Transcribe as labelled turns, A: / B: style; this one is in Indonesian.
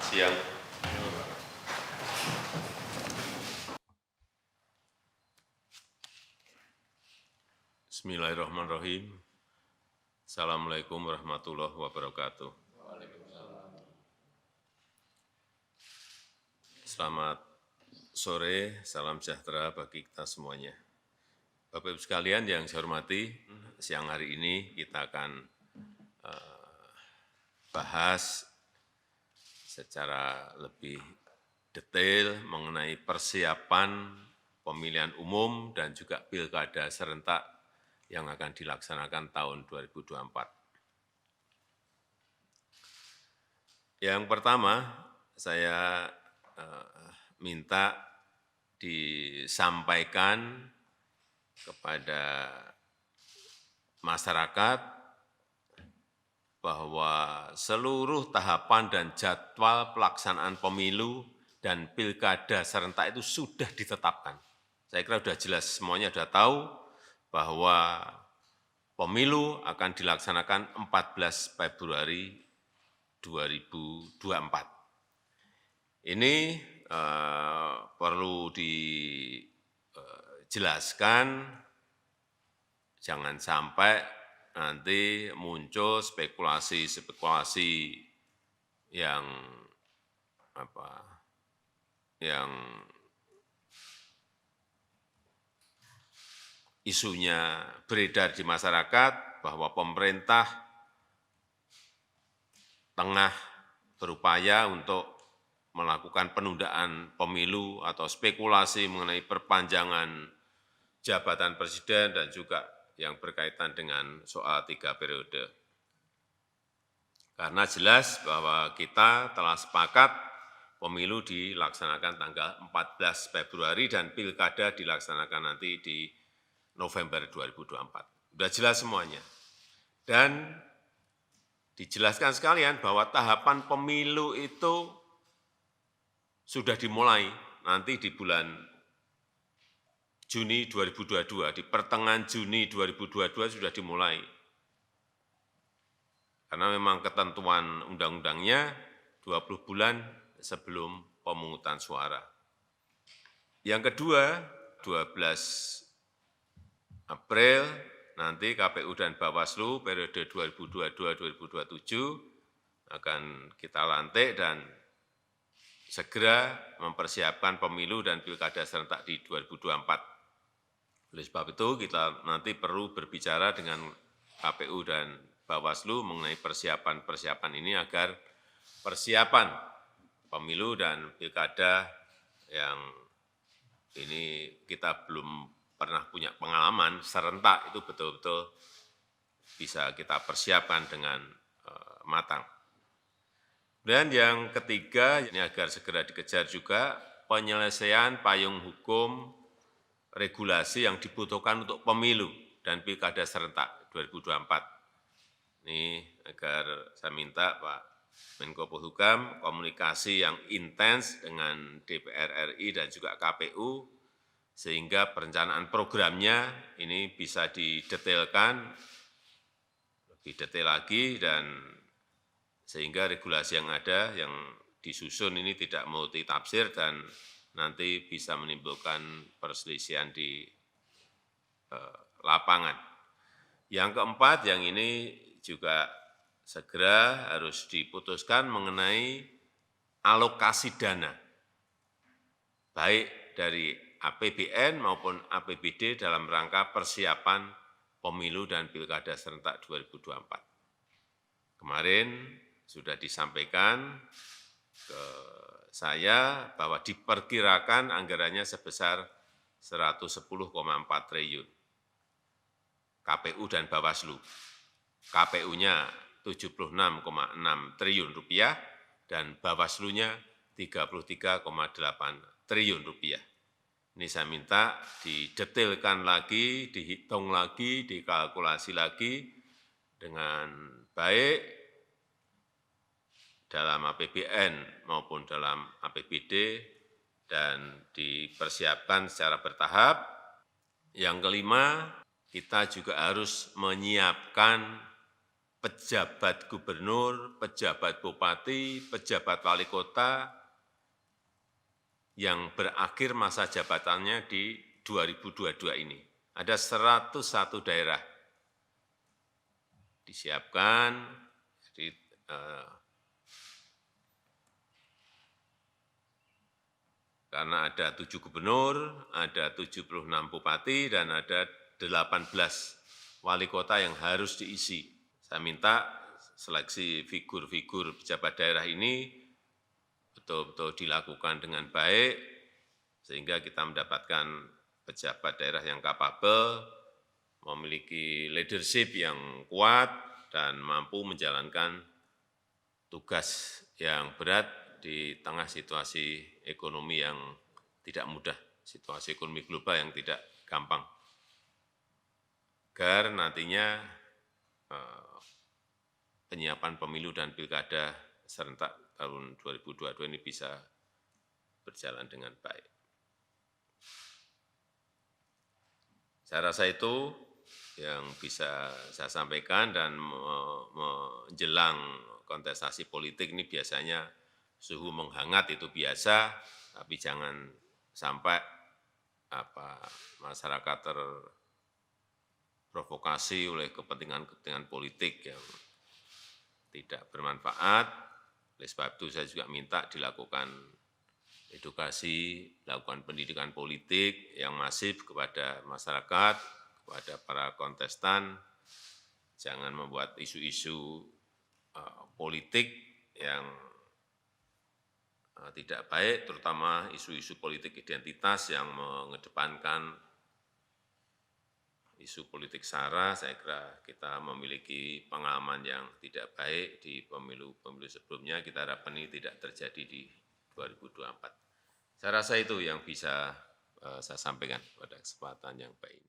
A: siang. Bismillahirrahmanirrahim. Assalamualaikum warahmatullahi wabarakatuh. Selamat sore, salam sejahtera bagi kita semuanya. Bapak Ibu sekalian yang saya hormati, siang hari ini kita akan bahas secara lebih detail mengenai persiapan pemilihan umum dan juga pilkada serentak yang akan dilaksanakan tahun 2024. Yang pertama, saya minta disampaikan kepada masyarakat bahwa seluruh tahapan dan jadwal pelaksanaan pemilu dan pilkada serentak itu sudah ditetapkan. Saya kira sudah jelas, semuanya sudah tahu bahwa pemilu akan dilaksanakan 14 Februari 2024. Ini perlu dijelaskan, jangan sampai nanti muncul spekulasi-spekulasi yang isunya beredar di masyarakat bahwa pemerintah tengah berupaya untuk melakukan penundaan pemilu atau spekulasi mengenai perpanjangan jabatan presiden dan juga yang berkaitan dengan soal 3 periode. Karena jelas bahwa kita telah sepakat pemilu dilaksanakan tanggal 14 Februari dan pilkada dilaksanakan nanti di November 2024. Sudah jelas semuanya. Dan dijelaskan sekalian bahwa tahapan pemilu itu sudah dimulai nanti di bulan Juni 2022, di pertengahan Juni 2022 sudah dimulai. Karena memang ketentuan undang-undangnya 20 bulan sebelum pemungutan suara. Yang kedua, 12 April nanti KPU dan Bawaslu periode 2022-2027 akan kita lantik dan segera mempersiapkan pemilu dan pilkada serentak di 2024. Oleh sebab itu, kita nanti perlu berbicara dengan KPU dan Bawaslu mengenai persiapan-persiapan ini agar persiapan pemilu dan pilkada yang ini kita belum pernah punya pengalaman serentak itu betul-betul bisa kita persiapkan dengan matang. Dan yang ketiga, ini agar segera dikejar juga penyelesaian payung hukum regulasi yang dibutuhkan untuk pemilu dan pilkada serentak 2024. Ini agar saya minta Pak Menko Polhukam komunikasi yang intens dengan DPR RI dan juga KPU sehingga perencanaan programnya ini bisa didetailkan lebih detail lagi dan sehingga regulasi yang ada yang disusun ini tidak multitafsir dan nanti bisa menimbulkan perselisihan di lapangan. Yang keempat, yang ini juga segera harus diputuskan mengenai alokasi dana, baik dari APBN maupun APBD dalam rangka persiapan pemilu dan pilkada serentak 2024. Kemarin sudah disampaikan ke saya bahwa diperkirakan anggarannya sebesar 110,4 triliun. KPU dan Bawaslu. KPU-nya 76,6 triliun rupiah dan Bawaslu-nya 33,8 triliun rupiah. Ini saya minta didetailkan lagi, dihitung lagi, dikalkulasi lagi dengan baik dalam APBN maupun dalam APBD dan dipersiapkan secara bertahap. Yang kelima, kita juga harus menyiapkan pejabat gubernur, pejabat bupati, pejabat wali kota yang berakhir masa jabatannya di 2022 ini. Ada 101 daerah disiapkan, jadi, karena ada 7 gubernur, ada 76 bupati, dan ada 18 wali kota yang harus diisi. Saya minta seleksi figur-figur pejabat daerah ini betul-betul dilakukan dengan baik, sehingga kita mendapatkan pejabat daerah yang kapabel, memiliki leadership yang kuat, dan mampu menjalankan tugas yang berat di tengah situasi ekonomi yang tidak mudah, situasi ekonomi global yang tidak gampang. Agar nantinya penyiapan pemilu dan pilkada serentak tahun 2022 ini bisa berjalan dengan baik. Saya rasa itu yang bisa saya sampaikan, dan menjelang kontestasi politik ini biasanya suhu menghangat, itu biasa, tapi jangan sampai masyarakat terprovokasi oleh kepentingan-kepentingan politik yang tidak bermanfaat. Oleh sebab itu saya juga minta dilakukan edukasi, lakukan pendidikan politik yang masif kepada masyarakat, kepada para kontestan. Jangan membuat isu-isu politik yang tidak baik, terutama isu-isu politik identitas yang mengedepankan isu politik sara. Saya kira kita memiliki pengalaman yang tidak baik di pemilu-pemilu sebelumnya. Kita harapkan ini tidak terjadi di 2024. Saya rasa itu yang bisa saya sampaikan pada kesempatan yang baik ini.